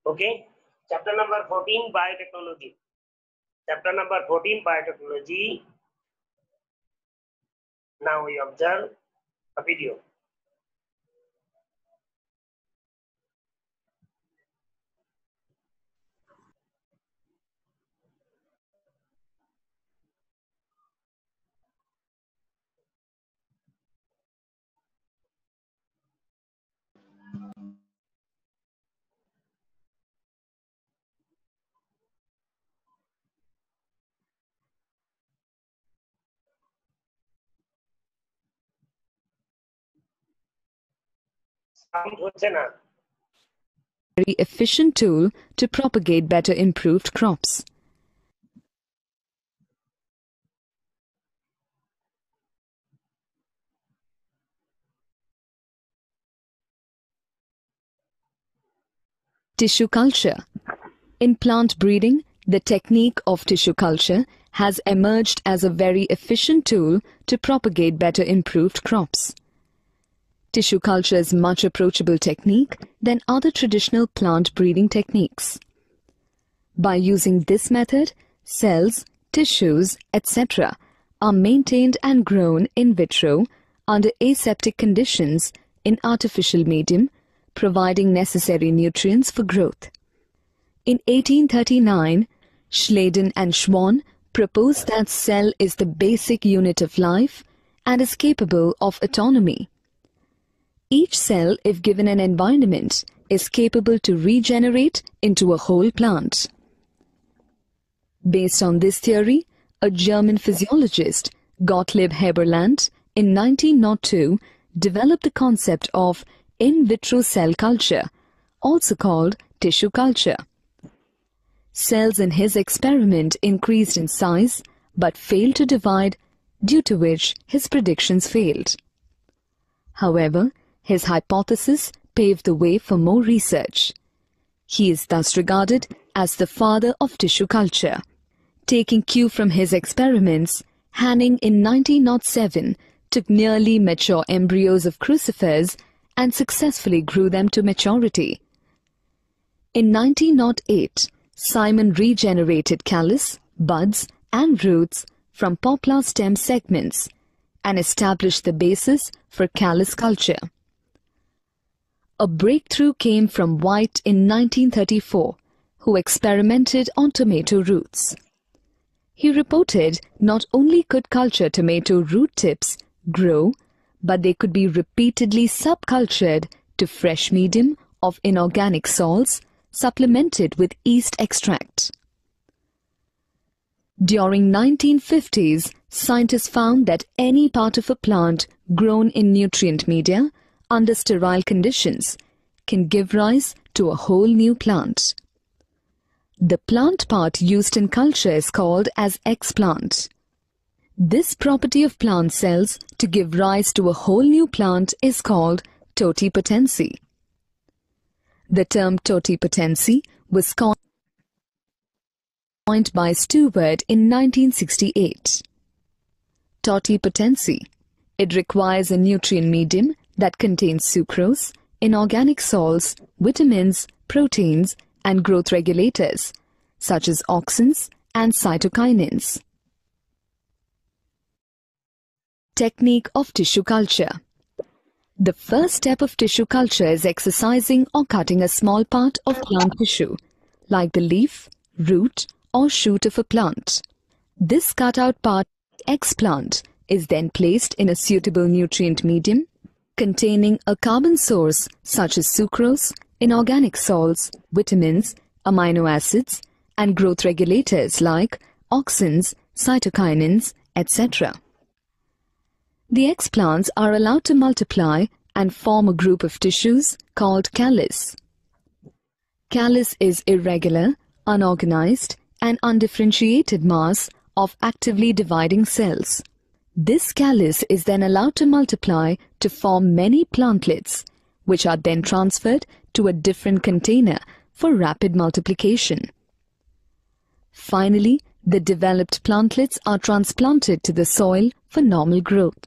Okay. Chapter number 14, biotechnology. Chapter number 14, biotechnology. Now we observe a video. Sound হচ্ছে না? Very efficient tool to propagate better improved crops. Tissue culture. In plant breeding, the technique of tissue culture has emerged as a very efficient tool to propagate better improved crops. Tissue culture is much approachable technique than other traditional plant breeding techniques. By using this method, cells, tissues, etc. are maintained and grown in vitro under aseptic conditions in artificial medium, providing necessary nutrients for growth. In 1839, Schleiden and Schwann proposed that cell is the basic unit of life and is capable of autonomy. Each cell, if given an environment, is capable to regenerate into a whole plant. Based on this theory, a German physiologist, Gottlieb Heberland, in 1902 developed the concept of in vitro cell culture, also called tissue culture. Cells in his experiment increased in size but failed to divide, due to which his predictions failed. However, his hypothesis paved the way for more research. He is thus regarded as the father of tissue culture. Taking cue from his experiments, Hanning in 1907 took nearly mature embryos of crucifers and successfully grew them to maturity. In 1908, Simon regenerated callus, buds and roots from poplar stem segments and established the basis for callus culture. A breakthrough came from White in 1934, who experimented on tomato roots. He reported not only could culture tomato root tips grow, but they could be repeatedly subcultured to fresh medium of inorganic salts supplemented with yeast extract. During 1950s, scientists found that any part of a plant grown in nutrient media under sterile conditions can give rise to a whole new plant. The plant part used in culture is called as explant. This property of plant cells to give rise to a whole new plant is called totipotency. The term totipotency was coined by Stewart in 1968. Totipotency. It requires a nutrient medium that contains sucrose, inorganic salts, vitamins, proteins, and growth regulators, such as auxins and cytokinins. Technique of tissue culture. The first step of tissue culture is excising or cutting a small part of plant tissue, like the leaf, root, or shoot of a plant. This cut-out part, explant, is then placed in a suitable nutrient medium containing a carbon source such as sucrose, inorganic salts, vitamins, amino acids, and growth regulators like auxins, cytokinins, etc. The explants are allowed to multiply and form a group of tissues called callus. Callus is irregular, unorganized, and undifferentiated mass of actively dividing cells. This callus is then allowed to multiply to form many plantlets, which are then transferred to a different container for rapid multiplication. Finally, the developed plantlets are transplanted to the soil for normal growth.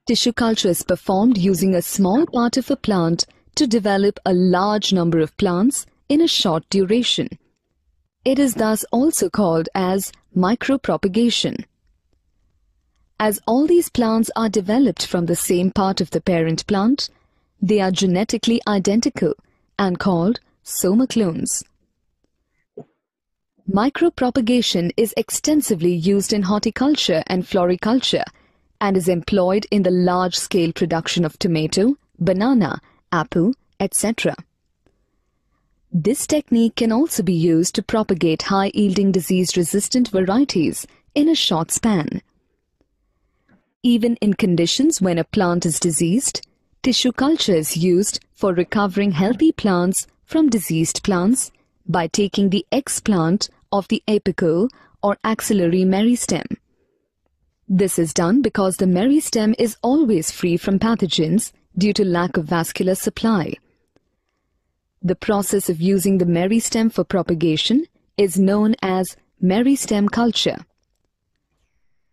Tissue culture is performed using a small part of a plant to develop a large number of plants in a short duration. It is thus also called as micropropagation. As all these plants are developed from the same part of the parent plant, they are genetically identical and called soma clones. Micropropagation is extensively used in horticulture and floriculture and is employed in the large-scale production of tomato, banana, apple, etc. This technique can also be used to propagate high-yielding disease-resistant varieties in a short span. Even in conditions when a plant is diseased, tissue culture is used for recovering healthy plants from diseased plants by taking the explant of the apical or axillary meristem. This is done because the meristem is always free from pathogens due to lack of vascular supply. The process of using the meristem for propagation is known as meristem culture.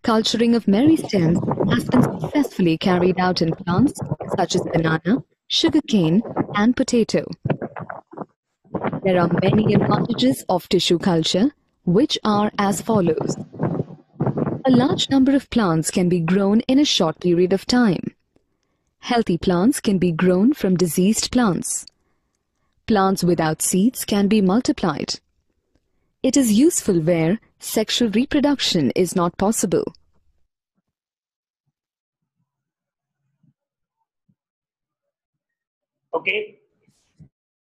Culturing of meristems has been successfully carried out in plants such as banana, sugarcane, and potato. There are many advantages of tissue culture, which are as follows. A large number of plants can be grown in a short period of time. Healthy plants can be grown from diseased plants. Plants without seeds can be multiplied. It is useful where sexual reproduction is not possible. ওকে,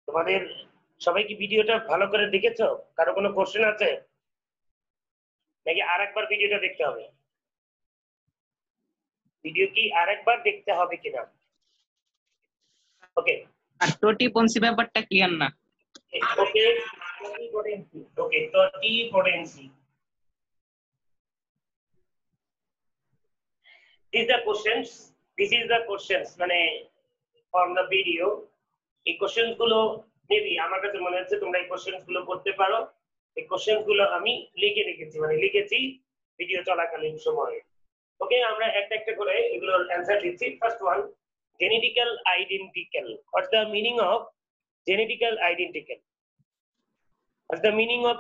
তোমাদের সবাই কি ভিডিওটা ভালো করে দেখেছো? কারো কোনো question আছে নাকি আরেকবার ভিডিওটা দেখতে হবে? ভিডিও কি আরেকবার দেখতে হবে কিনা? ওকে, আর টোটিপন্সি ব্যাপারটা ক্লিয়ার না। ওকে, টোটিপোটেন্সি। These are questions. This is the questions মানে from the video. এই কোশ্চেন্স গুলো মেবি আমার কাছে মনে হচ্ছে তোমরা এই কোশ্চেন্স গুলো করতে পারো। এই কোশ্চেন্স গুলো আমি লিখে রেখেছি, মানে লিখেছি ভিডিও চলাকালীন সময়ে। ওকে, আমরা একটা একটা করে এগুলোর অ্যানসার দিচ্ছি। First one, genetical identical. What's the meaning of genetical identical? What's the meaning of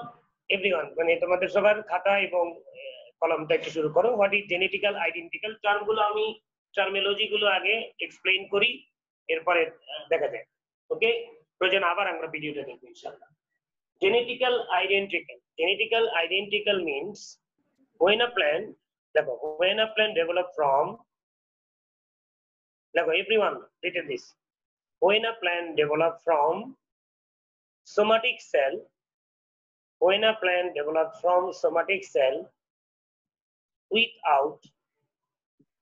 everyone? মানে তোমাদের সবার খাতা এবং কলমটা একটু শুরু করো। What is genetical identical? টার্মগুলো আমি টার্মিনোলজি গুলো আগে এক্সপ্লেইন করি, এরপরে দেখা যায়। ওকে, প্রয়োজন আবার আমরা ভিডিওটা দেখব ইনশাআল্লাহ। Genetical identical. Genetical identical means when a plant, দেখো, when a plant develop from, দেখো everyone read this, when a plant develop from somatic cell, when a plant develop from somatic cell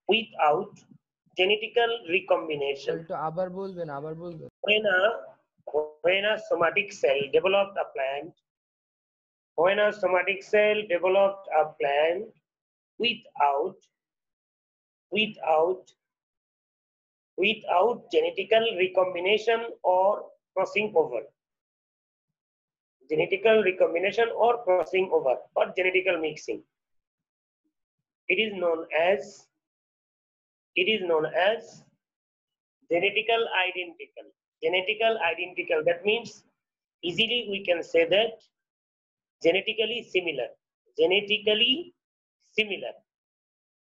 without genetical recombination, তো আবার বলবেন when a somatic cell developed a plant, when a somatic cell developed a plant without genetical recombination or crossing over, genetical recombination or crossing over or genetical mixing, it is known as genetical identical. Genetical identical, that means easily we can say that genetically similar. Genetically similar.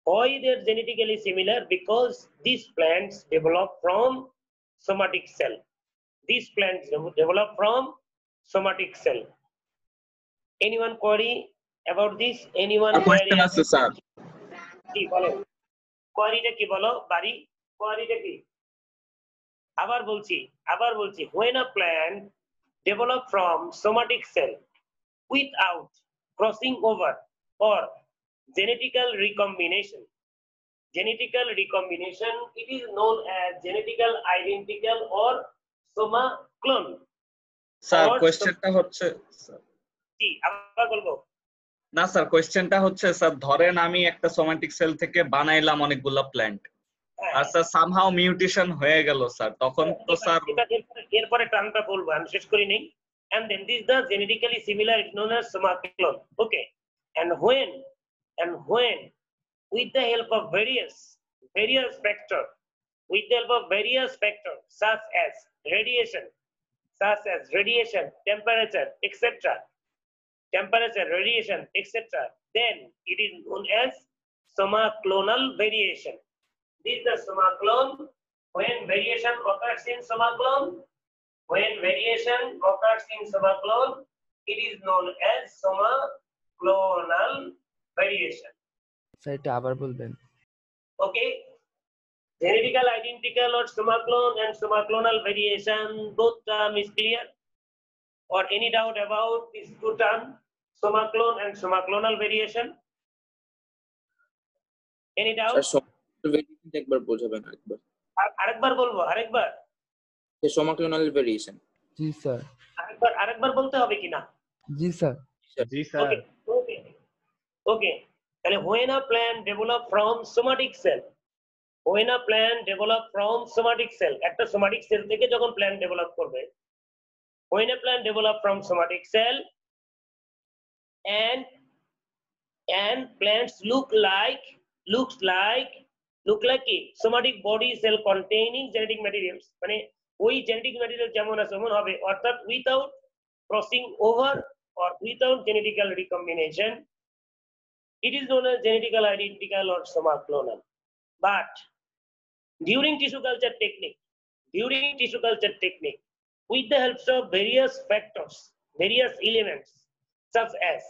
Why they're genetically similar? Because these plants develop from somatic cell. These plants develop from somatic cell. Anyone query about this? Anyone question আছে sir? কি বলো, কোয়ারিটা কি বলো? বাড়ি কোয়ারিটা কি? আবার বলছি when a plant develop from somatic cell without crossing over or genetical recombination, it is known as genetical identical or soma clone. Sir কোশ্চেনটা হচ্ছে, কি আবার বলবো? না স্যার, কোশ্চেনটা হচ্ছে স্যার, ধরেন আমি একটা সোমাটিক সেল থেকে বানাইলাম অনেকগুলো প্ল্যান্ট, আর স্যার সামহাউ মিউটেশন হয়ে গেল স্যার, তখন তো স্যার এরপরে টার্মটা বলবো, আমি শেষ করি নেই। and then this the genetically similar is known as soma clone. Okay, and when with the help of various factors, such as radiation, such as radiation, temperature, etc. Temperature, radiation, etc. Then it is known as somaclonal variation. This is the somaclone. When variation occurs in somaclone, it is known as somaclonal variation. Sir এটা আবার বলবেন। Okay. Genetical identical or somaclone and somaclonal variation, both term is clear? Or any doubt about these two terms, somaclone and somaclonal variation? Any doubt? Variation একবার বোঝাবেন আরেকবার। আরেকবার বলবো, আরেকবার। যে সমাক্লোনাল variation. জি sir. আরেকবার বলতে হবে কিনা? জি স্যার। জি স্যার। Okay. তাহলে when a plant develop from somatic cell, একটা somatic cell থেকে যখন plant develop করবে, when a plant develop from somatic cell and plants look like কি somatic body cell containing genetic materials, মানে ওই genetic material যেমন আছে তেমন হবে, অর্থাৎ without crossing over or without genetical recombination, it is known as genetical identical or somaclonal. But during tissue culture technique, with the help of various factors, various elements such as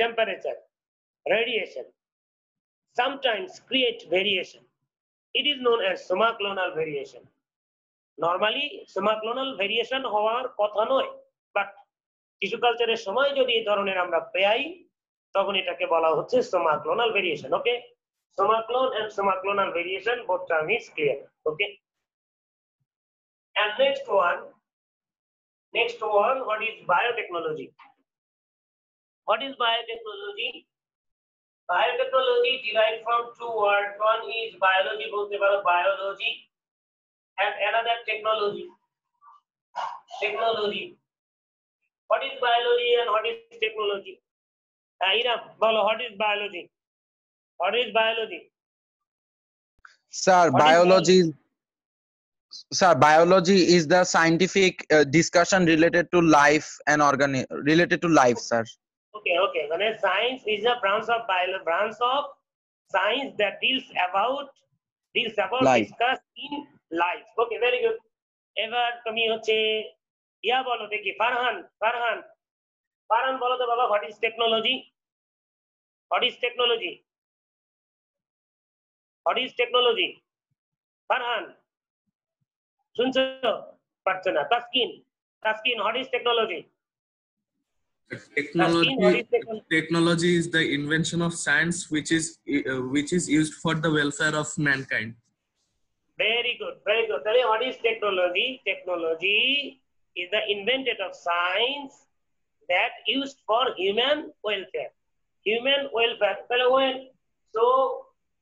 temperature, radiation, sometimes create variation. It is known as somaclonal variation. Normally somaclonal variation হওয়ার কথা নয়, but tissue culture এর সময় যদি এই ধরনের আমরা পাই তখন এটাকে বলা হচ্ছে somaclonal variation. Okay, somaclone and somaclonal variation, both term is clear. Okay, and next one, what is biotechnology? Biotechnology derived from two words. One is biology, bolte paro biology, and another technology. What is biology and what is technology? Iram, bolo, what is biology? Sir, biology is the scientific discussion related to life and sir. Okay. When science is a branch of science that deals about Life. discuss in life. Okay, very good. এবার তুমি হচ্ছে ইয়া বলো দেখি, ফারহান বলো তো বাবা, what is technology? Farhan শুনছো? পারছো না? Taskin, what is technology? Technology is the invention of science which is used for the welfare of mankind. Very good. What is technology? Technology is the invention of science that used for human welfare. So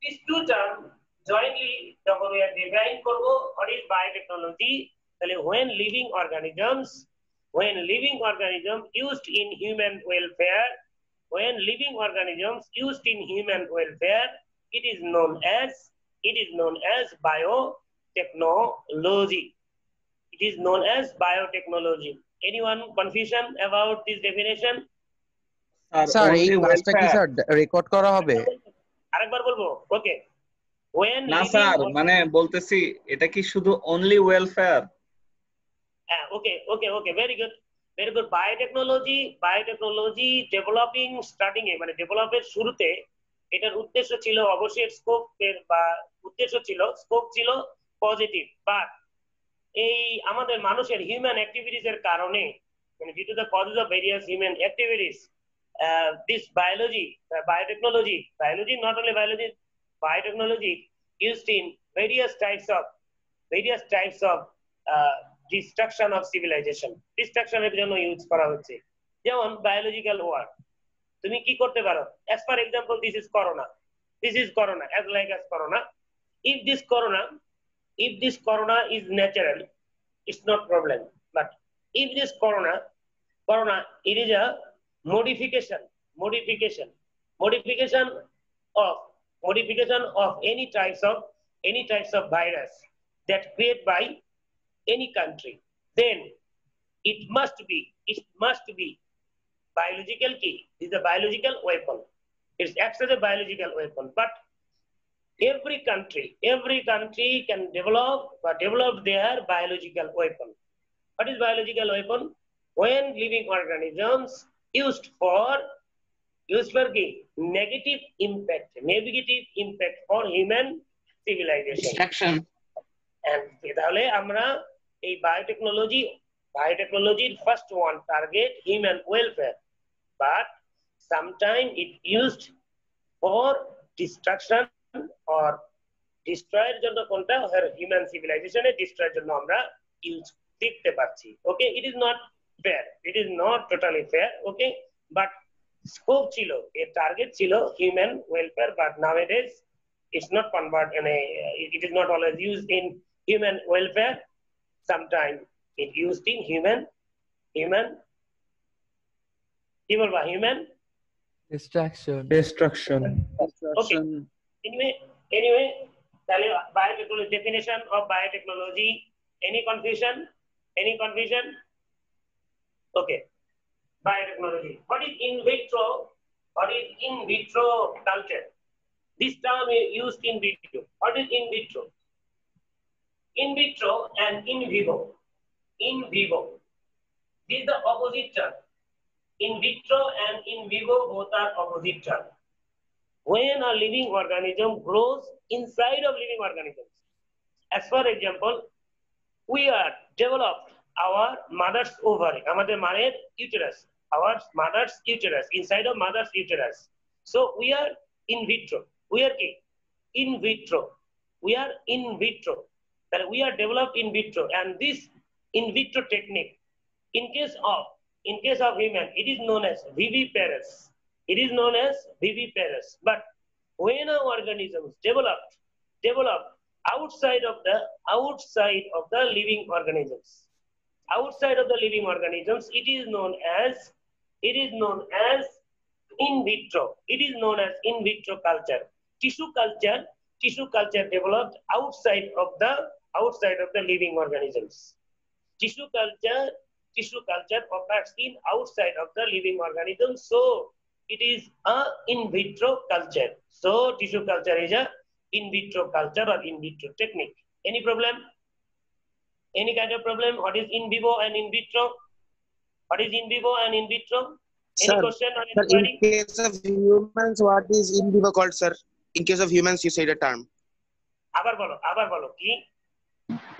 these two terms jointly we are defined করব what is biotechnology. When living organisms used in human welfare, it is known as biotechnology. Anyone confusion about this definition? Sir এই ক্লাসটা কি sir record করা হবে? আরেকবার বলবো? ওকে, when না sir, মানে বলতেছি এটা কি শুধু only welfare? Okay, very good. Biotechnology developing starting মানে ডেভেলপের শুরুতে এটার উদ্দেশ্য ছিল অবশ্যই স্কোপ ছিল পজিটিভ, বাট এই আমাদের মানুষের হিউম্যান অ্যাক্টিভিটিস এর কারণে, মানে due to the causes of various human activities, this biotechnology, not only biology, biotechnology used in various types of destruction of civilization, এর জন্য ইউজ করা হচ্ছে। যেমন বায়োলজিক্যাল ওয়ার, তুমি কি করতে পারো? as for example, this is corona, as like as corona. If this corona is natural, it's not problem, but if this corona it is a modification of any types of virus that created by any country. then it must be biological key. It is a biological weapon. It acts as a biological weapon. But every country can develop their biological weapon. What is biological weapon? When living organisms used for negative impact for human civilization. Distraction. And তাহলে আমরা এই biotechnology first one target human welfare, but sometimes it used for destruction or destroy এর জন্য কোনটা human civilization এ destroy এর জন্য আমরা use দেখতে পাচ্ছি। Okay, it is not fair, it is not totally fair, okay, but scope ছিল, এর target ছিল human welfare, but nowadays it's not it is not always used in human welfare. Sometimes it used in human Distraction. Okay. Anyway, biotechnology, definition of biotechnology. Any confusion? Okay. Biotechnology. What is in vitro? What is in vitro culture? This term is used in vitro. What is in vitro? In vitro and in vivo. In vivo. This is the opposite term. In vitro and in vivo both are opposite terms. When a living organism grows inside of living organisms. As for example, we are developed our mother's ovary, আমাদের মায়ের uterus, our mother's uterus, inside of mother's uterus. So we are in vitro. We are in vitro. We are in vitro. That we are developed in vitro, and this in vitro technique, in case of human, it is known as viviparous. It is known as viviparous. But when our organisms developed outside of the living organisms, it is known as in vitro. It is known as in vitro culture. Tissue culture developed outside of the living organisms. Tissue culture occurs in outside of the living organisms. So it is a in vitro culture. So tissue culture is a in vitro culture or in vitro technique. Any problem? Any kind of problem? What is in vivo and in vitro? What is in vivo and in vitro? Any Sir, question or sir, inquiry? in case of humans, what is in vivo called, sir? In case of humans, you said a term. আবার বলো কি?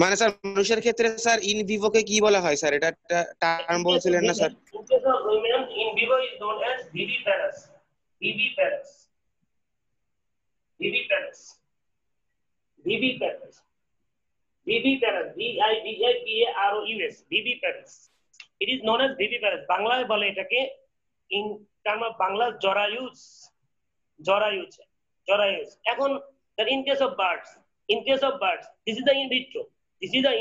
মানে sir মানুষের ক্ষেত্রে sir in Vivo কে কি বলা হয় sir? এটা একটা টার্ম বলছিলেন না sir? In case of women, in vivo is known as viviparous. Viviparous. Viviparous. Viviparous. Viviparous. V-I-V-A-P-A-R-O-U-S. Viviparous. It is known as viviparous. বাংলায় বলে এটাকে in term of বাংলা জরায়ুজ. এখন in case of birds, this is the in vitro. This is the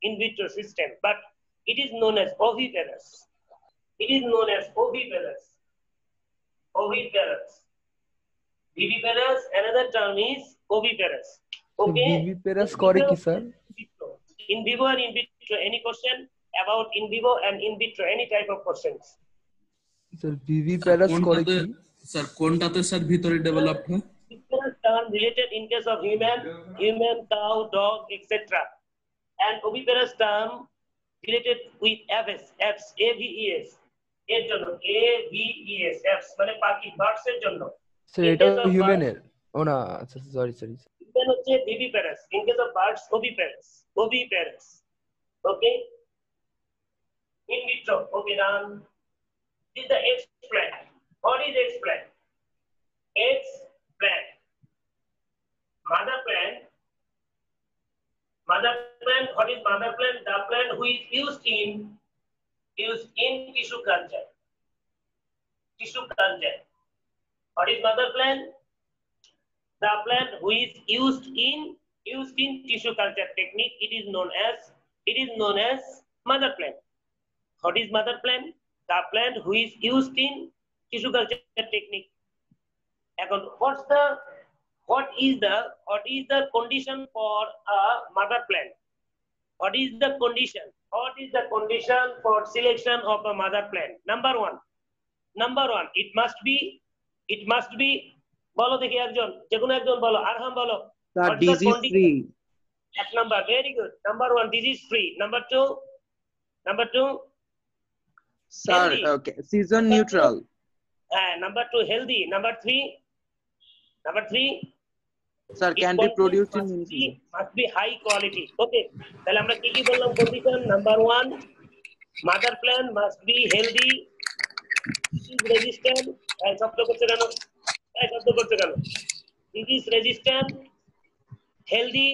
in vitro system, but it is known as oviparous. It is known as oviparous. Viviparous, another term is oviparous. Okay. viviparous করে কি sir? In vivo and in vitro. Any question about in vivo and in vitro? Any type of questions? Sir viviparous করে কি? Sir কোনটাতে sir ভিতরে developed হয়? Viviparous term related in case of human, cow, dog, etc. And oviparous term related with aves, A-V-E-S. এর জন্য A-V-E-S, apes মানে পাখি, birds এর জন্য। স্যার এটা হিউম্যানের? ও না, আচ্ছা সরি। Human হচ্ছে viviparous. In case of birds, oviparous. Okay. In vitro. Okay, done. This is the X-plant. What is X-plant? X-plant. Mother plant. What is mother plant? The plant who is used in tissue culture. What is mother plant? The plant who is used in tissue culture technique. It is known as mother plant. What is mother plant? The plant who is used in tissue culture technique. What is the condition for a mother plant? What is the condition? What is the condition for selection of a mother plant? Number one, it must be, bolo dekhi ekjon, jekono ekjon bolo, Arham bolo. Sir, What is the disease condition? free. F number, very good. Number one, disease free. Number two, Sir, healthy. okay. Season neutral. Number two, healthy. Number three, Sir, can be produced in must be high quality. Okay. তাহলে আমরা কি কি বললাম condition? Number one, mother plant must be healthy, disease resistant. শব্দ করছে কেন? Disease resistant, healthy,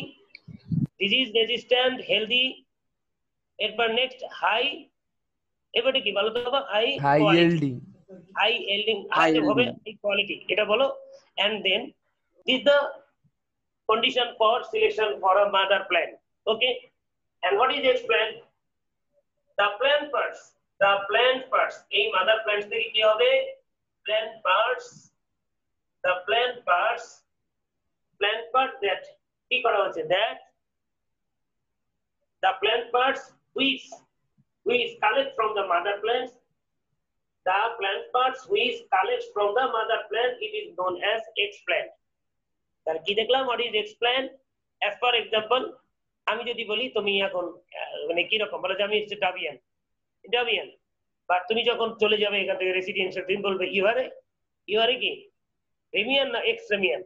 disease resistant, healthy. এরপর next high, এবারে কি বলো তো বাবা? High yielding. High yielding, high quality. এটা বলো. And then this is the condition for selection for a mother plant. Okay. And what is explained? The plant parts. এই mother plants থেকে কি হবে? Plant parts that কি করা হচ্ছে? That the plant parts which collect from the mother plants, the plant parts which collect from the mother plant, it is known as explant. তাহলে কি দেখলাম? What is explant? As for example, আমি যদি বলি তুমি এখন মানে কি রকম বলো যে আমি হচ্ছে ডাবিয়ান, বাট তুমি যখন চলে যাবে এখান থেকে রেসিডেন্সিয়াল, তুমি বলবে ইউ আর কি রেমিয়ান না এক্স-রেমিয়ান?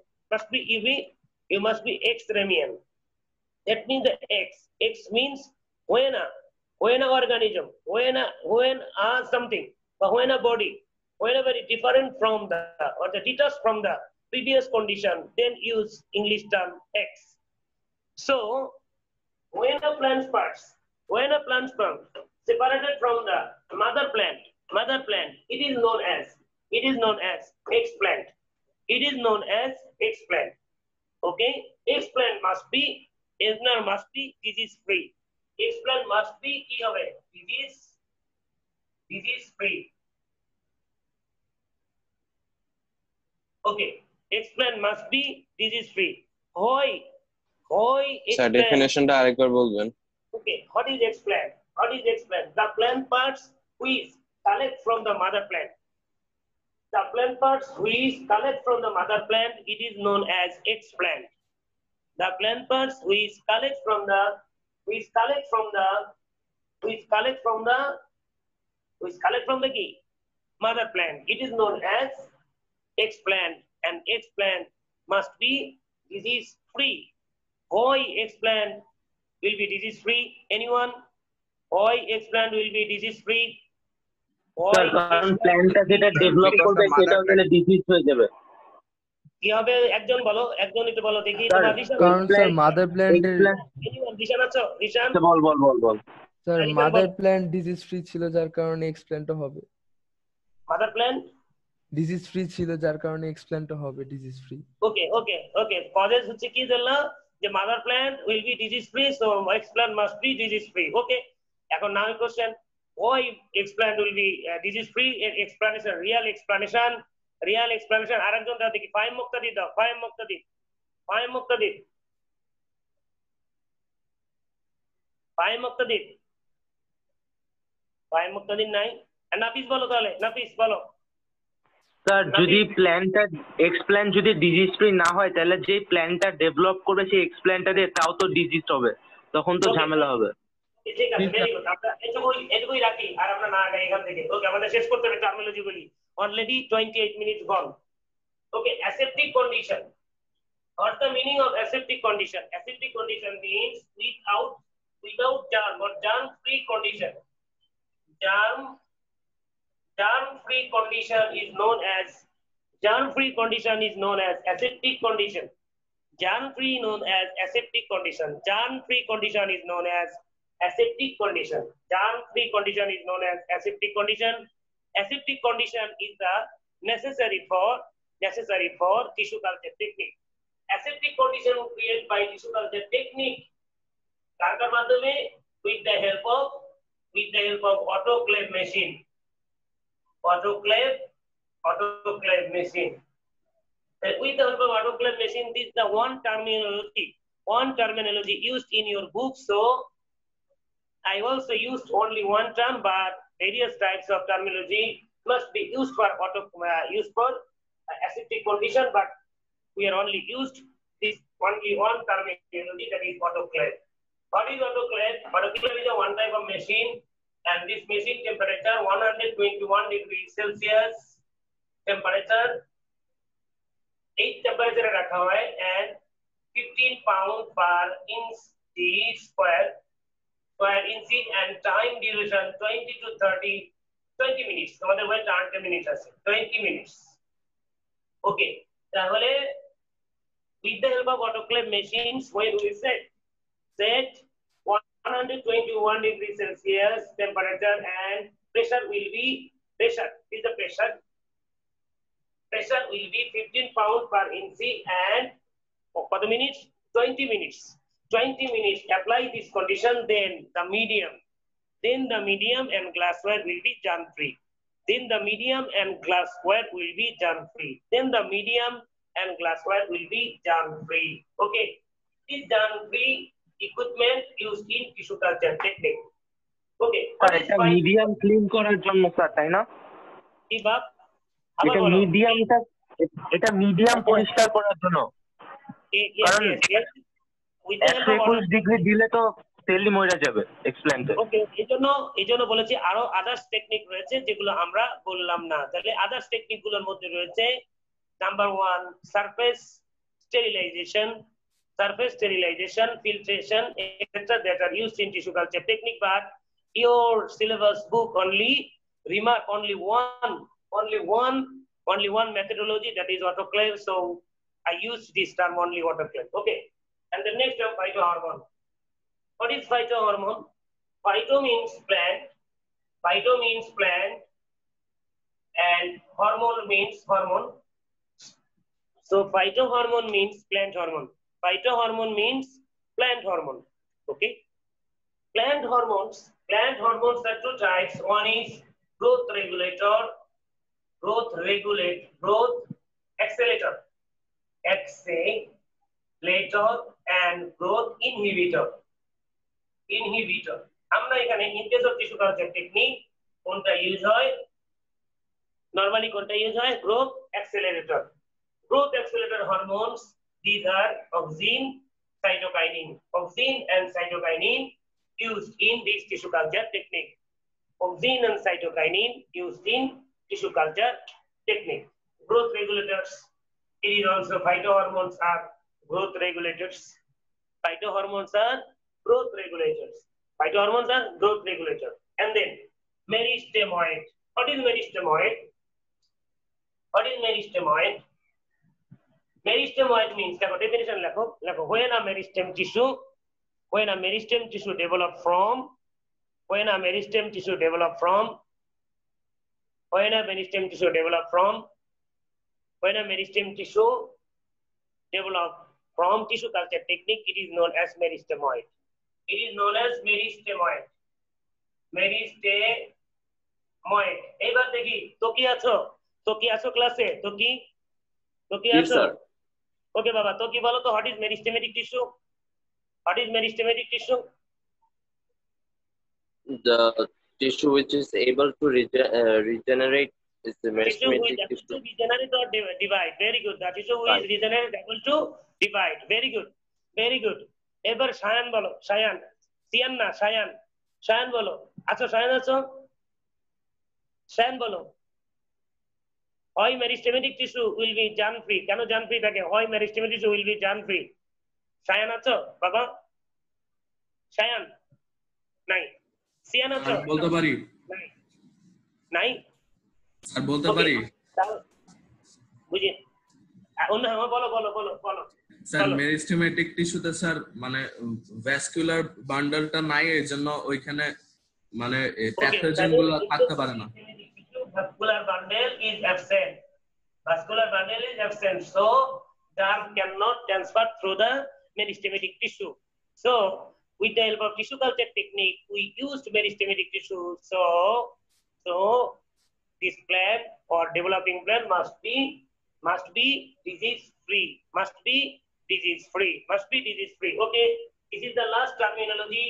You must be ex-Remian. That means the X means when a organism, when something, or when a body, when a very different from the or the detached from the previous condition, then use English term X. So when a plant parts separated from the mother plant, it is known as explant. It is known as explant. Okay, explant must be disease free. Explant must be disease free. Okay, explant must be disease free. Hoy sir ডেফিনেশনটা আরেকবার বলবেন? Okay, what is explant? The plant parts which collect from the mother plant. The plant parts which collect from the mother plant, it is known as explant. The plant parts which collect from the key mother plant, it is known as explant, and explant must be disease free. Hoy explant will be disease free. Anyone? Hoy explant will be disease free. কারণ প্ল্যান্টটা যেটা develop করবে সেটা হলে disease হয়ে যাবে। কি হবে? একজন একটু বলো দেখি। তোমার রিশান, কারণ স্যার মাদার প্ল্যান্টের রিশান আছো? রিশান বল sir mother plant disease free ছিল যার কারণে এক্সপ্ল্যান্টও হবে। মাদার প্ল্যান্ট ডিজিজ ফ্রি ছিল যার কারণে এক্সপ্ল্যান্টও হবে ডিজিজ ফ্রি। ওকে কজেস হচ্ছে কি জানলা যে mother plant will be disease free, so explant must be disease free. Okay, এখন now question, why explant will be disease free? Explanation, real explanation. আরেকজন দাও দেখি, ফাহিম মুক্তাদির দাও, ফাহিম মুক্তাদির নাই। নাফিস বলো তাহলে, নাফিস বলো। স্যার যদি প্ল্যান্টটা এক্সপ্ল্যান্ট যদি ডিজিজ ফ্রি না হয় তাহলে যে প্ল্যান্টটা ডেভেলপ করবে সেই এক্সপ্ল্যান্টটা দিয়ে তাও তো ডিজিজ হবে, তখন তো ঝামেলা হবে। ঠিক আছে, ভেরি গুড। আমরা এটুকুই রাখি, আর আমরা না আগাই এখান থেকে। ওকে, আমাদের শেষ করতে হবে টার্মিনোলজি গুলি। Already 28 minutes gone. Okay, aseptic condition. What's the meaning of aseptic condition? Aseptic condition means without germ or germ-free condition. Germ-free condition is known as aseptic condition. Germ-free known as aseptic condition. Germ-free condition is known as aseptic condition. Germ-free condition is known as aseptic condition. Aseptic condition is the necessary for tissue culture technique. Aseptic condition created by tissue culture technique কার মাধ্যমে? with the help of autoclave machine. Autoclave machine. With the help of autoclave machine, this is the one terminology used in your book. So I also used only one term, but various types of terminology must be used for aseptic condition, but we are only used this only one terminology, that is autoclave. What is autoclave? Autoclave is a one type of machine, and this machine temperature 121 degrees Celsius temperature, 8 temperature रखा हुआ है, and 15 pound per inch square inch, and time duration 20 to 20 minutes. আমাদের ওই 30 minutes আছে, 20 minutes. Okay, তাহলে with the help of autoclave machines, when we set 121 degrees Celsius temperature, and pressure will be is the pressure will be 15 pound per inch, and for the minutes 20 minutes. 20 minutes apply this condition, then the medium and glassware will be germ free. Then the medium and glassware will be germ free. Then the medium and glassware will be germ free. Okay, this germ free equipment used in tissue culture technique. Okay, এটা medium clean করার জন্য sir, তাই না? কি বাপ, এটা medium পরিষ্কার করার জন্য। কারণ 121 ডিগ্রি দিলে তো তেলই মরে যাবে এক্সপ্ল্যান্টে। ওকে, এইজন্য বলেছি আরো আদার্স টেকনিক রয়েছে যেগুলো আমরা বললাম না। তাহলে আদার্স টেকনিক গুলোর মধ্যে রয়েছে number 1 surface sterilisation, filtration, etc. that are used in tissue culture technique, but your syllabus book only remark only one methodology, that is autoclave, so I used this term only, autoclave. Okay, and the next term, phytohormone. What is phytohormone? Phyto means plant, and hormone means hormone. So phytohormone means plant hormone. Phytohormone means plant hormone. Okay, plant hormones are two types. One is growth accelerator, and growth inhibitor. আমরা এখানে in case of tissue culture technique কোনটা use হয়? Normally কোনটা use হয়? growth accelerator hormones, these are auxin and cytokinin used in this tissue culture technique. Auxin and cytokinin used in tissue culture technique. Growth regulators, it is also phytohormones are growth regulators. Phytohormones are growth regulators. And then meristemoid. What is meristemoid? Meristemoid means, definition lecho, when a meristem tissue develop from, when a meristem tissue develop from tissue culture technique, it is known as meristemoid. এবার দেখি তোকি আছো ক্লাসে? তোকি আছো? ওকে বাবা, তোকি বলো তো, what is meristematic tissue? The tissue which is able to regenerate is the meristematic tissue. To regenerate or divide. Very good. The tissue which is regenerate able to divide. Very good. এবার সায়ান বলো, সায়ান বলো। আচ্ছা, সায়ান বলো। হয় meristematic tissue will be germ free। কেন germ free থাকে? হয় meristematic tissue will be germ free। Sayan আছো বাবা? সায়ান নাই। সিয়ান আছো? বলতে পারি। নাই স্যার বলতে পারি। বুঝি অন্য বলো। স্যার মেরিস্টেমেটিক টিস্যুতে স্যার মানে ভ্যাসকুলার বান্ডলটা নাই, এজন্য ওইখানে মানে প্যাথোজেন গুলো থাকতে পারে না। Vascular bundle is absent, so germ cannot transfer through the meristematic tissue. So with the help of tissue culture technique, we used meristematic tissue. So this plant or developing plant must be disease free. Okay, this is the last terminology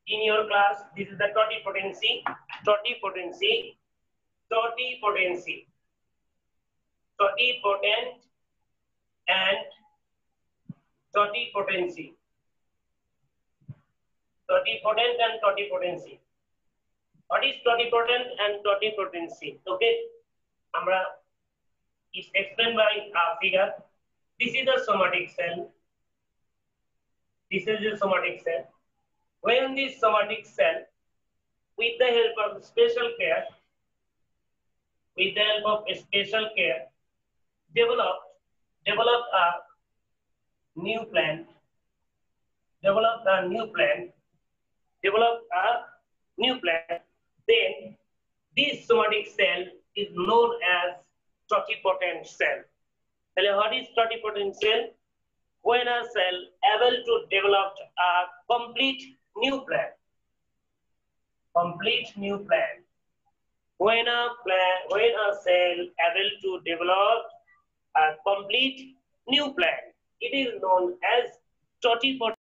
in your class. This is the totipotency, totipotent and totipotency. Totipotent and totipotency. What is totipotent and totipotency? Okay, Amra is explained by a figure. This is the somatic cell. This is the somatic cell. When this somatic cell, with the help of special care, developed a new plant, then this somatic cell is known as totipotent cell. What is totipotent cell? When a cell able to develop a complete new plant. When a cell able to develop a complete new plant, it is known as totipotent.